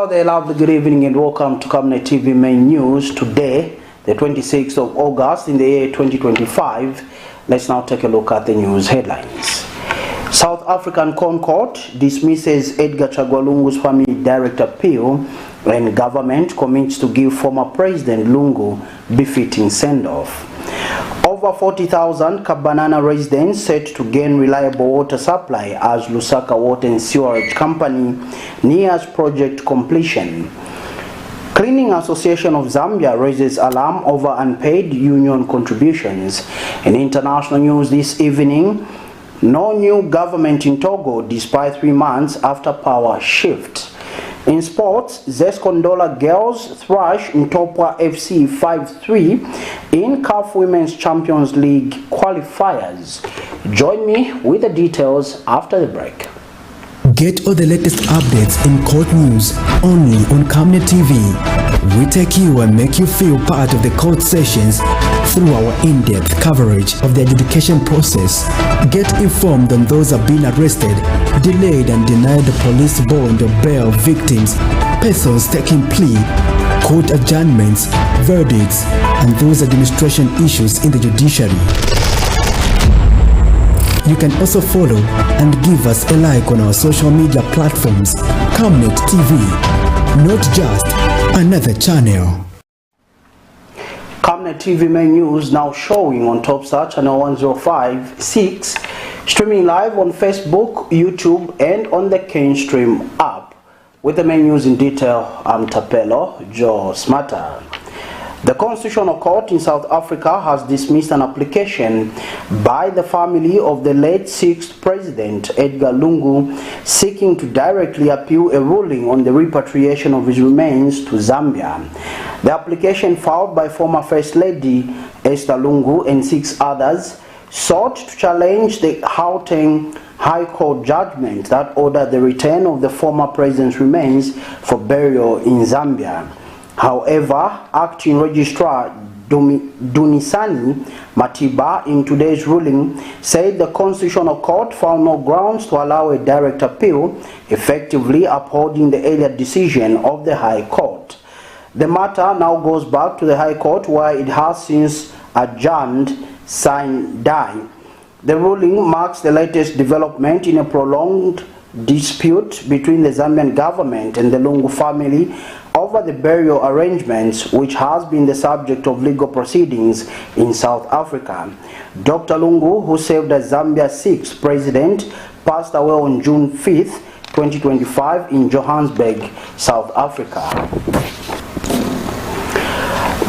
Hello there, lovely good evening and welcome to Camnet TV main news. Today, the 26th of August in the year 2025. Let's now take a look at the news headlines. South African Corn Court dismisses Edgar Chagwa Lungu's family direct appeal and government commits to give former President Lungu befitting send-off. Over 40,000 KABANANA residents set to gain reliable water supply as Lusaka Water and Sewerage Company nears project completion. Cleaning Association of Zambia raises alarm over unpaid union contributions. In international news this evening, no new government in Togo despite 3 months after power shift. In sports, ZESCO NDOLA girls thrash NTOPWA FC 5-3 in CAF Women's Champions League qualifiers. Join me with the details after the break. Get all the latest updates in court news only on Camnet TV. We take you and make you feel part of the court sessions through our in-depth coverage of the adjudication process. Get informed on those who have been arrested, delayed and denied the police bond or bail victims, persons taking plea, court adjournments, verdicts, and those administration issues in the judiciary. You can also follow and give us a like on our social media platforms, Camnet TV, not just another channel. Camnet TV main news now showing on TopStar channel 1056, streaming live on Facebook, YouTube and on the Kane app. With the main news in detail, I'm Tapelo Joe Smarter. The Constitutional Court in South Africa has dismissed an application by the family of the late 6th President Edgar Lungu seeking to directly appeal a ruling on the repatriation of his remains to Zambia. The application filed by former First Lady Esther Lungu and 6 others sought to challenge the Gauteng High Court judgment that ordered the return of the former president's remains for burial in Zambia. However, Acting Registrar Dunisani Matiba in today's ruling said the Constitutional Court found no grounds to allow a direct appeal, effectively upholding the earlier decision of the High Court. The matter now goes back to the High Court where it has since adjourned sine die. The ruling marks the latest development in a prolonged dispute between the Zambian government and the Lungu family over the burial arrangements, which has been the subject of legal proceedings in South Africa. Dr. Lungu, who served as Zambia's 6th president, passed away on June 5th, 2025 in Johannesburg, South Africa.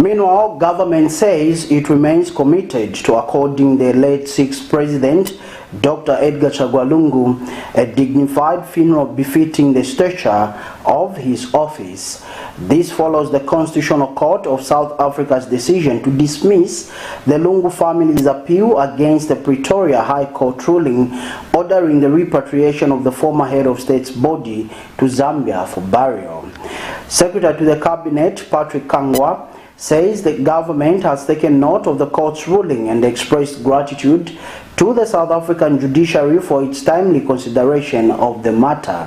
Meanwhile, government says it remains committed to according the late 6th president, Dr. Edgar Chagwa Lungu, a dignified funeral befitting the stature of his office. This follows the Constitutional Court of South Africa's decision to dismiss the Lungu family's appeal against the Pretoria High Court ruling ordering the repatriation of the former head of state's body to Zambia for burial. Secretary to the Cabinet, Patrick Kangwa, says the government has taken note of the court's ruling and expressed gratitude to the South African judiciary for its timely consideration of the matter.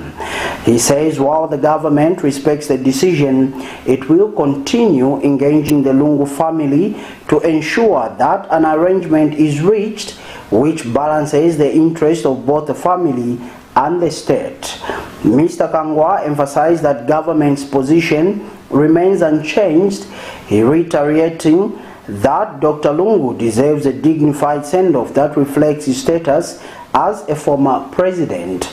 He says while the government respects the decision, it will continue engaging the Lungu family to ensure that an arrangement is reached which balances the interests of both the family and the state. Mr. Kangwa emphasized that government's position remains unchanged, he reiterating that Dr. Lungu deserves a dignified send-off that reflects his status as a former president.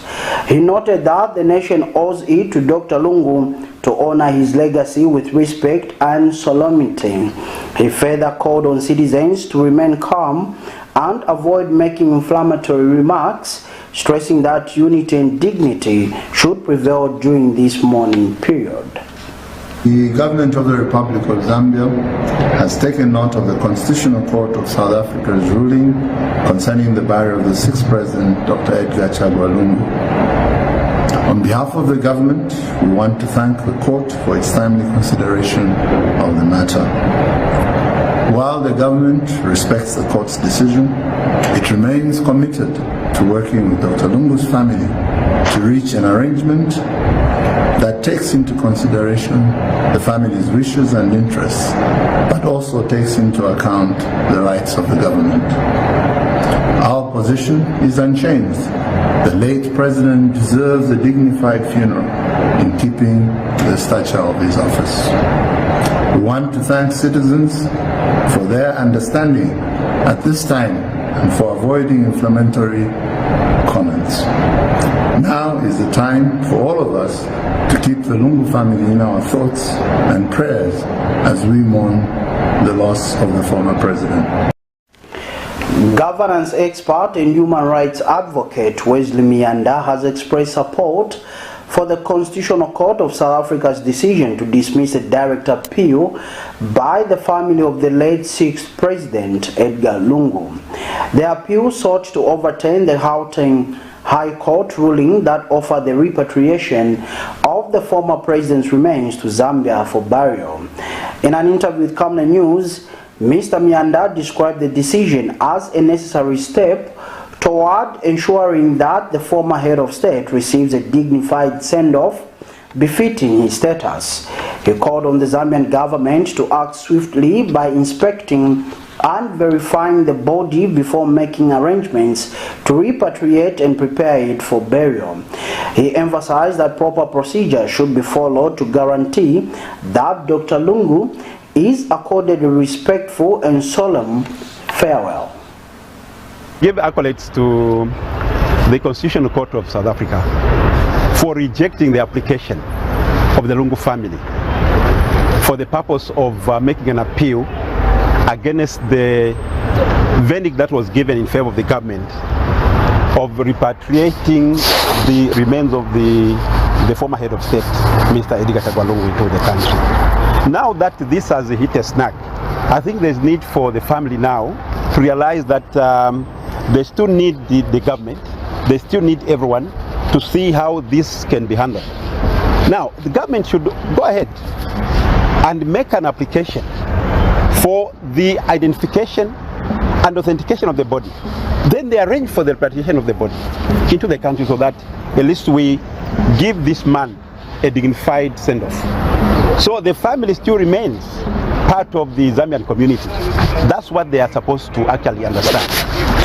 He noted that the nation owes it to Dr. Lungu to honor his legacy with respect and solemnity. He further called on citizens to remain calm and avoid making inflammatory remarks, stressing that unity and dignity should prevail during this mourning period. The government of the Republic of Zambia has taken note of the Constitutional Court of South Africa's ruling concerning the burial of the 6th President, Dr. Edgar Chagwa Lungu. On behalf of the government, we want to thank the court for its timely consideration of the matter. While the government respects the court's decision, it remains committed to working with Dr. Lungu's family to reach an arrangement that takes into consideration the family's wishes and interests, but also takes into account the rights of the government. Our position is unchanged. The late president deserves a dignified funeral in keeping the stature of his office. We want to thank citizens for their understanding at this time and for avoiding inflammatory comments. Now is the time for all of us to keep the Lungu family in our thoughts and prayers as we mourn the loss of the former president. Governance expert and human rights advocate Wesley Mianda has expressed support for the Constitutional Court of South Africa's decision to dismiss a direct appeal by the family of the late 6th President Edgar Lungu. The appeal sought to overturn the Gauteng High Court ruling that offered the repatriation of the former president's remains to Zambia for burial. In an interview with Camnet News, Mr. Mianda described the decision as a necessary step toward ensuring that the former head of state receives a dignified send-off befitting his status. He called on the Zambian government to act swiftly by inspecting and verifying the body before making arrangements to repatriate and prepare it for burial. He emphasized that proper procedure should be followed to guarantee that Dr. Lungu is accorded a respectful and solemn farewell. Give accolades to the Constitutional Court of South Africa for rejecting the application of the Lungu family for the purpose of making an appeal against the verdict that was given in favor of the government of repatriating the remains of the former head of state, Mr. Edgar Chagwa Lungu, into the country. Now that this has hit a snag, I think there's need for the family now to realize that they still need the government, they still need everyone to see how this can be handled. Now, the government should go ahead and make an application for the identification and authentication of the body. Then they arrange for the repatriation of the body into the country so that at least we give this man a dignified send-off. So the family still remains part of the Zambian community. That's what they are supposed to actually understand.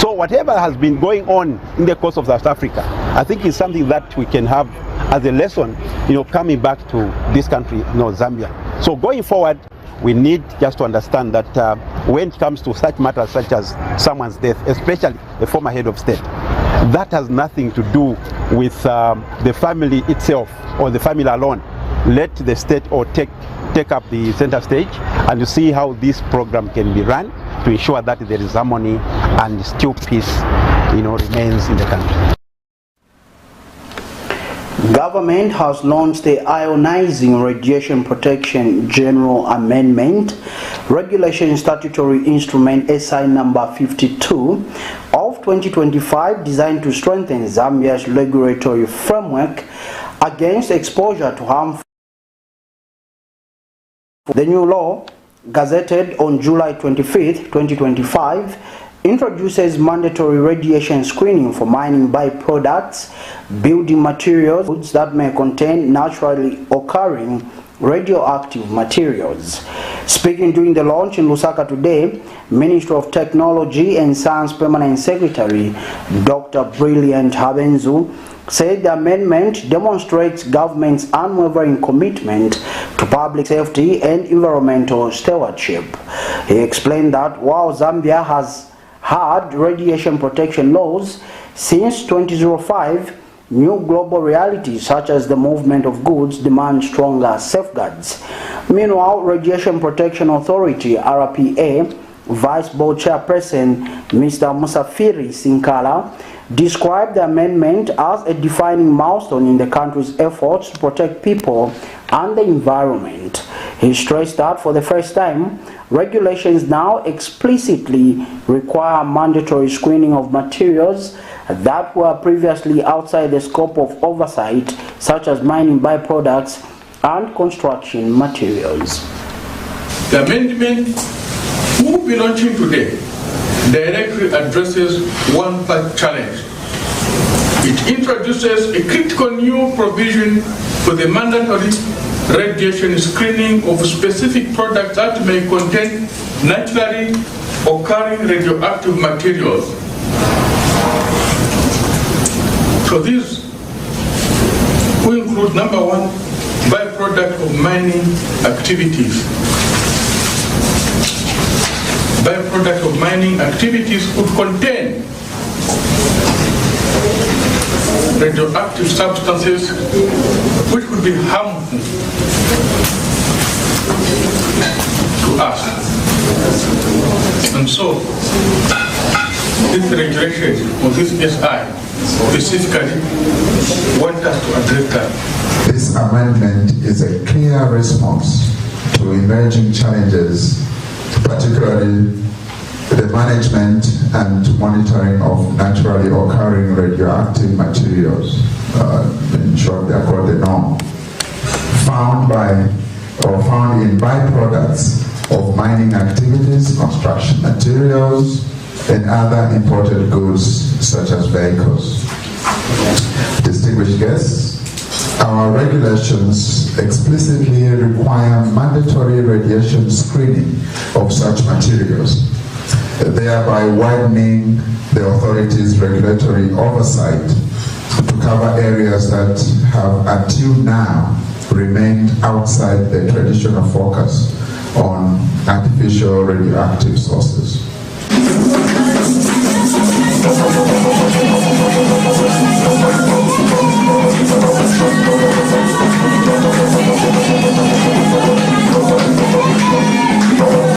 So whatever has been going on in the course of South Africa, I think is something that we can have as a lesson, coming back to this country, Zambia. So going forward, we need just to understand that when it comes to such matters such as someone's death, especially the former head of state, that has nothing to do with the family itself or the family alone. Let the state or take up the center stage and to see how this program can be run to ensure that there is harmony and still peace remains in the country. Government has launched the Ionizing Radiation Protection General Amendment Regulation Statutory Instrument SI number 52 of 2025, designed to strengthen Zambia's regulatory framework against exposure to harmful. The new law, gazetted on July 25, 2025, introduces mandatory radiation screening for mining byproducts, building materials, goods that may contain naturally occurring radioactive materials. Speaking during the launch in Lusaka today, Ministry of Technology and Science Permanent Secretary Dr. Brilliant Habenzu said the amendment demonstrates government's unwavering commitment to public safety and environmental stewardship. He explained that while Zambia has had radiation protection laws since 2005, new global realities such as the movement of goods demand stronger safeguards. Meanwhile, Radiation Protection Authority (RPA) Vice Board Chairperson Mr. Musafiri Sinkala described the amendment as a defining milestone in the country's efforts to protect people and the environment. He stressed that for the first time, regulations now explicitly require mandatory screening of materials that were previously outside the scope of oversight, such as mining byproducts and construction materials. The amendment we will be launching today directly addresses one challenge It introduces a critical new provision for the mandatory radiation screening of specific products that may contain naturally occurring radioactive materials. So these will include, number one, byproduct of mining activities. Byproduct of mining activities would contain radioactive substances which would be harmful to us. And so, this regulation or this SI specifically want us to address that. This amendment is a clear response to emerging challenges, particularly the management and monitoring of naturally occurring radioactive materials, in short they are called the NOM, found in byproducts of mining activities, construction materials, and other imported goods such as vehicles. Distinguished guests, our regulations explicitly require mandatory radiation screening of such materials, thereby widening the authority's regulatory oversight to cover areas that have until now remained outside the traditional focus on artificial radioactive sources.